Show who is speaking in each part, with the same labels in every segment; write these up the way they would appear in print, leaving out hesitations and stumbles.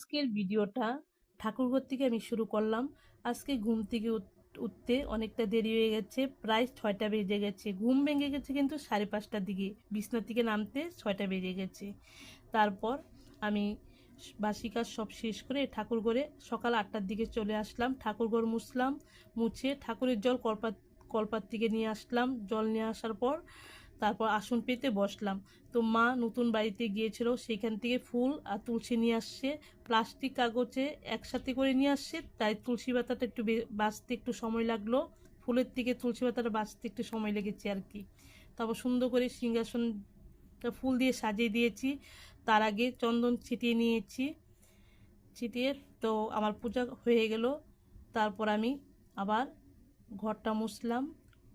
Speaker 1: আজকের ভিডিওটা ঠাকুরঘর থেকে আমি শুরু করলাম। আজকে ঘুম থেকে উঠতে অনেকটা দেরি হয়ে গেছে, প্রায় 6টা বেজে গেছে। ঘুম ভেঙে গেছে কিন্তু 5:30টার দিকে, বিছনা থেকে নামতে 6টা বেজে গেছে। তারপর আমি বাসি কাজ সব শেষ করে ঠাকুরঘরে সকাল 8টার দিকে চলে আসলাম। ঠাকুরঘর মুছলাম, মুছে ঠাকুরের জল কলপার থেকে নিয়ে আসলাম। জল নিয়ে আসার পর তারপর আসন পেতে বসলাম। তো মা নতুন বাড়িতে গিয়েছিল, সেইখান থেকে ফুল আর তুলসী নিয়ে আসছে। প্লাস্টিক কাগজে একসাথে করে নিয়ে আসছে, তাই তুলসী পাতাটা একটু বাঁচতে একটু সময় লাগলো। ফুলের থেকে তুলসী পাতাটা বাঁচতে একটু সময় লেগেছে আর কি। তারপর সুন্দর করে সিংহাসনটা ফুল দিয়ে সাজিয়ে দিয়েছি। তার আগে চন্দন ছিটিয়ে নিয়েছি। ছিটিয়ে তো আমার পূজা হয়ে গেল। তারপর আমি আবার ঘরটা মুছলাম,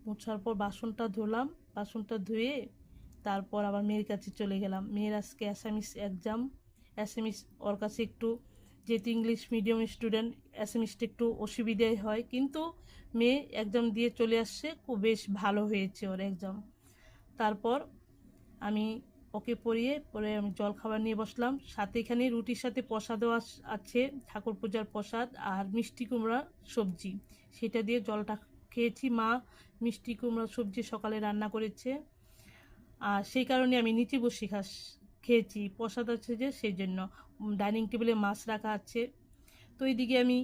Speaker 1: মুছার পর বাসনটা ধুলাম। বাসনটা ধুয়ে তারপর আবার মেয়ের কাছে চলে গেলাম। মেয়ের আজকে অ্যাসামিস এক্সাম। অ্যাসামিস ওর কাছে একটু, যেহেতু ইংলিশ মিডিয়াম স্টুডেন্ট, অ্যাসামিসটা একটু অসুবিধাই হয়, কিন্তু মেয়ে এক্সাম দিয়ে চলে আসছে, খুব বেশ ভালো হয়েছে ওর এক্সাম। তারপর আমি ওকে পরে আমি জল খাবার নিয়ে বসলাম। সাথে এখানে রুটির সাথে প্রসাদও আছে, ঠাকুর পূজার প্রসাদ আর মিষ্টি কুমড়া সবজি, সেটা দিয়ে জলটা খেয়েছি। মা মিষ্টি কুমড়া সবজি সকালে রান্না করেছে, আর সেই কারণে আমি নিচে বসে খেয়েছি, প্রসাদ আছে যে সেই জন্য। ডাইনিং টেবিলে মাছ রাখা আছে। তো এইদিকে আমি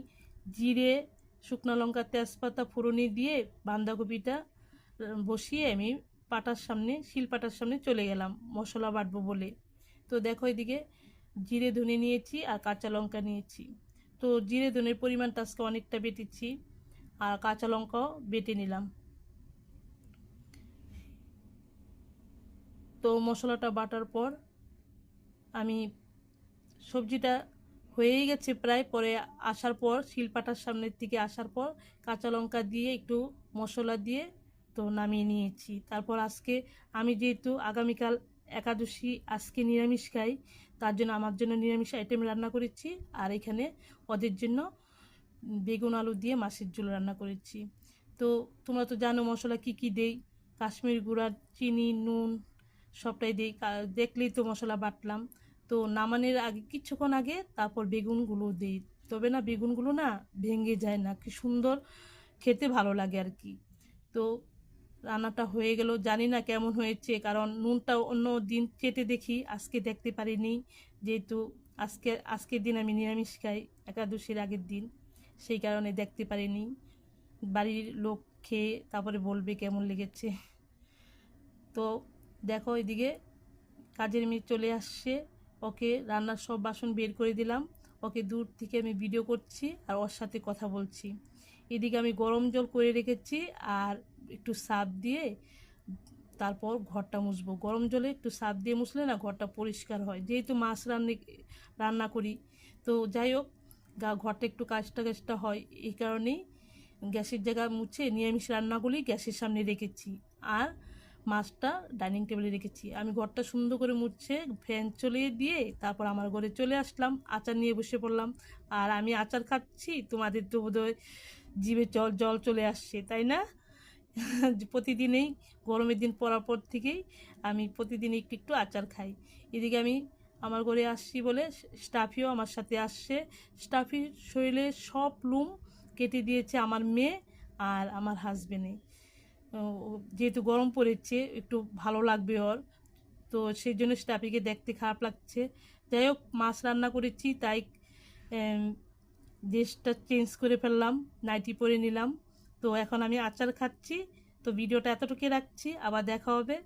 Speaker 1: জিরে, শুকনো লঙ্কা, তেজপাতা ফোড়নে দিয়ে বাঁধাকপিটা বসিয়ে আমি শিলপাটার সামনে চলে গেলাম মশলা বাটবো বলে। তো দেখো এদিকে জিরে ধনে নিয়েছি আর কাঁচা লঙ্কা নিয়েছি। তো জিরে ধনের পরিমাণটা আজকে অনেকটা বেটেছি, আর কাঁচা লঙ্কাও বেটে নিলাম। তো মশলাটা বাটার পর আমি সবজিটা হয়েই গেছে প্রায়, পরে আসার পর শিলপাটার সামনের থেকে আসার পর কাঁচা লঙ্কা দিয়ে একটু মশলা দিয়ে তো নামিয়ে নিয়েছি। তারপর আজকে আমি যেহেতু আগামীকাল একাদশী, আজকে নিরামিষ খাই, তার জন্য আমার জন্য নিরামিষ আইটেম রান্না করেছি। আর এখানে ওদের জন্য বেগুন আলু দিয়ে মাছের ঝোল রান্না করেছি। তো তোমরা তো জানো মশলা কি কি দেই, কাশ্মীর গুঁড়া, চিনি, নুন সবটাই দিই। দেখলেই তো মশলা বাটলাম। তো নামানোর আগে, কিছুক্ষণ আগে তারপর বেগুনগুলো দিই, তবে না বেগুনগুলো না ভেঙে যায় না, কি সুন্দর খেতে ভালো লাগে আর কি। তো রান্নাটা হয়ে গেল, জানি না কেমন হয়েছে, কারণ নুনটা অন্য দিন চেটে দেখি, আজকে দেখতে পারিনি, যেহেতু আজকের দিন আমি নিরামিষ খাই, একাদশীর আগের দিন, সেই কারণে দেখতে পারিনি। বাড়ির লোক খেয়ে তারপরে বলবে কেমন লেগেছে। তো দেখো এদিকে কাজের মেয়ে চলে আসছে, ওকে রান্নার সব বাসন বের করে দিলাম। ওকে দূর থেকে আমি ভিডিও করছি আর ওর সাথে কথা বলছি। এদিকে আমি গরম জল করে রেখেছি, আর একটু সার্ফ দিয়ে তারপর ঘরটা মুছবো। গরম জলে একটু সার্ফ দিয়ে মুছলে না ঘরটা পরিষ্কার হয়, যেহেতু মাছ রান্না করি। তো যাই হোক, ঘরটা একটু কাজটা হয়, এই কারণেই গ্যাসের জায়গা মুছে নিরামিষ রান্নাগুলি গ্যাসের সামনে রেখেছি, আর মাছটা ডাইনিং টেবিলে রেখেছি। আমি ঘরটা সুন্দর করে মুছে ফ্যান চলিয়ে দিয়ে তারপর আমার ঘরে চলে আসলাম, আচার নিয়ে বসে পড়লাম। আর আমি আচার খাচ্ছি, তোমাদের তো বোধহয় জিভে জল জল চলে আসছে, তাই না? প্রতিদিনেই গরমের দিন পড়ার পর থেকেই আমি প্রতিদিন একটু একটু আচার খাই। এদিকে আমি আমার ঘরে আসছি বলে স্টাফিও আমার সাথে আসছে। স্টাফির শরীরে সব লুম কেটে দিয়েছে আমার মেয়ে আর আমার হাজবেন্ডে। যেহেতু গরম পড়েছে, একটু ভালো লাগবে ওর, তো সেই জন্য স্টাফিকে দেখতে খারাপ লাগছে। যাই হোক, মাছ রান্না করেছি, তাই ড্রেসটা চেঞ্জ করে ফেললাম, নাইটি পরে নিলাম। তো এখন আমি আচার খাচ্ছি। তো ভিডিওটা এতটুকুই রাখছি, আবার দেখা হবে।